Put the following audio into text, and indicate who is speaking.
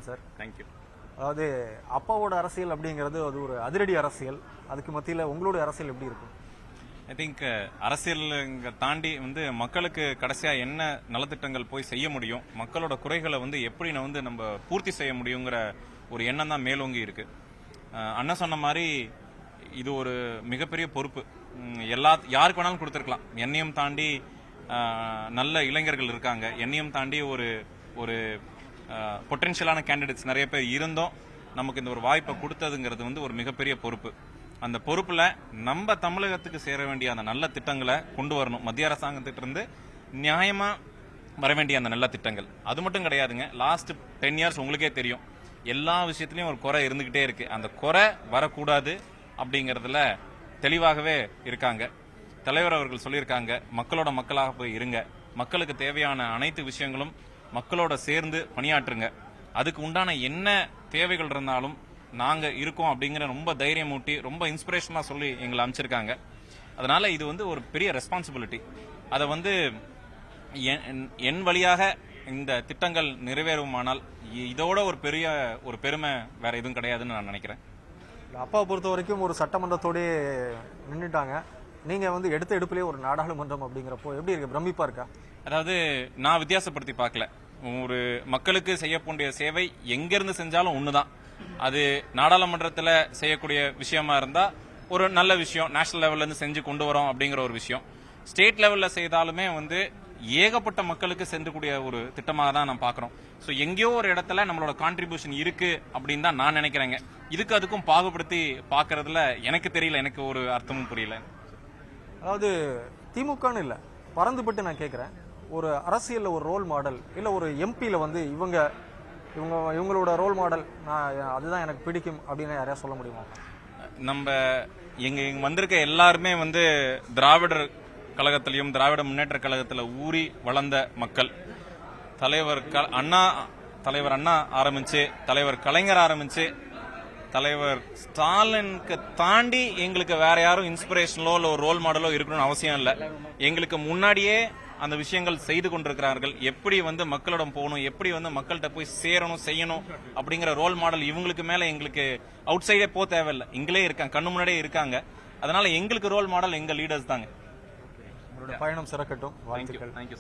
Speaker 1: வாழ்த்துக்கள் sir.
Speaker 2: Thank you.
Speaker 1: அதாவது அப்பாவோட அரசியல் அப்படிங்கிறது அது ஒரு அதிரடி அரசியல். அதுக்கு மத்தியில் உங்களுடைய அரசியல் எப்படி இருக்கும்?
Speaker 2: ஐ திங்க் அரசியல் தாண்டி மக்களுக்கு கடைசியா என்ன நலத்திட்டங்கள் போய் செய்ய முடியும், மக்களோட குறைகளை எப்படி நம்ம பூர்த்தி செய்ய முடியுங்கிற ஒரு எண்ணம் தான் மேலோங்கி இருக்கு. அண்ணன் சொன்ன மாதிரி இது ஒரு மிகப்பெரிய பொறுப்பு. யாருக்கு வேணாலும் கொடுத்துருக்கலாம். என்னையும் தாண்டி நல்ல இளைஞர்கள் இருக்காங்க. என்னையும் தாண்டி ஒரு ஒரு பொட்டன்ஷியலான கேண்டிடேட்ஸ் நிறைய பேர் இருந்தோம். நமக்கு இந்த ஒரு வாய்ப்பை கொடுத்ததுங்கிறது ஒரு மிகப்பெரிய பொறுப்பு. அந்த பொறுப்புல நம்ம தமிழகத்துக்கு சேர வேண்டிய அந்த நல்ல திட்டங்களை கொண்டு வரணும். மத்திய அரசாங்கத்திட்டிருந்து நியாயமா வர வேண்டிய அந்த நல்ல திட்டங்கள். அது மட்டும் கிடையாதுங்க. லாஸ்ட் 10 இயர்ஸ் உங்களுக்கே தெரியும், எல்லா விஷயத்திலயும் ஒரு குறை இருந்துகிட்டே இருக்கு. அந்த குறை வரக்கூடாது அப்படிங்கறதுல தெளிவாகவே இருக்காங்க. தலைவர் அவர்கள் சொல்லியிருக்காங்க, மக்களோட மக்களாக போய் இருங்க, மக்களுக்கு தேவையான அனைத்து விஷயங்களும் மக்களோட சேர்ந்து பணியாற்றுங்க, அதுக்கு உண்டான என்ன தேவைகள் இருந்தாலும் நாங்க இருக்கோம் அப்படிங்கிற ரொம்ப தைரியம் ஊட்டி ரொம்ப இன்ஸ்பிரேஷனா சொல்லி எங்களை அமைச்சிருக்காங்க. அதனால இது ஒரு பெரிய ரெஸ்பான்சிபிலிட்டி. அதை என் வழியாக இந்த திட்டங்கள் நிறைவேறுமானால் இதோட ஒரு பெரிய ஒரு பெருமை வேற எதுவும் கிடையாதுன்னு நான் நினைக்கிறேன்.
Speaker 1: அப்பாவை பொறுத்த வரைக்கும் ஒரு சட்டமன்றத்தோடய நின்றுட்டாங்க. நீங்க எடுத்த எடுப்பிலே ஒரு நாடாளுமன்றம் அப்படிங்கிறப்போ எப்படி இருக்கு? பிரமிப்பா இருக்கா?
Speaker 2: அதாவது நான் வித்தியாசப்படுத்தி பார்க்கல. ஒரு மக்களுக்கு செய்யக்கூடிய சேவை எங்கிருந்து செஞ்சாலும் ஒண்ணுதான். அது நாடாளுமன்றத்தில் செய்யக்கூடிய விஷயமா இருந்தா ஒரு நல்ல விஷயம், நேஷனல் லெவல்ல இருந்து செஞ்சு கொண்டு வரோம் அப்படிங்கிற ஒரு விஷயம். ஸ்டேட் லெவல்ல செய்தாலுமே ஏகப்பட்ட மக்களுக்கு சென்றக்கூடிய ஒரு திட்டமாக தான் நான் பாக்குறோம். ஸோ எங்கேயோ ஒரு இடத்துல நம்மளோட கான்ட்ரிபியூஷன் இருக்கு அப்படின்னு தான் நான் நினைக்கிறேங்க. இதுக்கு அதுக்கும் பாகுபடுத்தி பாக்குறதுல எனக்கு தெரியல, எனக்கு ஒரு அர்த்தமும் புரியல.
Speaker 1: அதாவது திமுகன்னு இல்லை, பறந்துபட்டு நான் கேட்கிறேன், ஒரு அரசியல்ல ஒரு ரோல் மாடல் இல்ல ஒரு எம்பியில இவங்களோட ரோல் மாடல் அதுதான் எனக்கு பிடிக்கும் அப்படின்னு யாரையா சொல்ல முடியுமா?
Speaker 2: நம்ம எங்க வந்திருக்க எல்லாருமே திராவிடர் கழகத்திலையும் திராவிட முன்னேற்ற கழகத்துல ஊறி வளர்ந்த மக்கள். தலைவர் அண்ணா ஆரம்பிச்சு, தலைவர் கலைஞர் ஆரம்பிச்சு, தலைவர் ஸ்டாலினுக்கு தாண்டி எங்களுக்கு வேற யாரும் இன்ஸ்பிரேஷனலோ இல்ல ஒரு ரோல் மாடலோ இருக்கணும்னு அவசியம் இல்லை. எங்களுக்கு முன்னாடியே அந்த விஷயங்கள் செய்து கொண்டிருக்கிறார்கள். எப்படி மக்களிடம் போகணும், எப்படி மக்கள்கிட்ட போய் சேரணும் செய்யணும் அப்படிங்கிற ரோல் மாடல் இவங்களுக்கு மேல எங்களுக்கு அவுட் சைடே போக தேவையில்லை. இங்களே இருக்காங்க, கண்ணு முன்னாடியே இருக்காங்க. அதனால எங்களுக்கு ரோல் மாடல் எங்க லீடர்ஸ் தாங்க.
Speaker 1: பயணம் சிறக்கட்டும். வாழ்த்துக்கள்.
Speaker 2: தேங்க்யூ.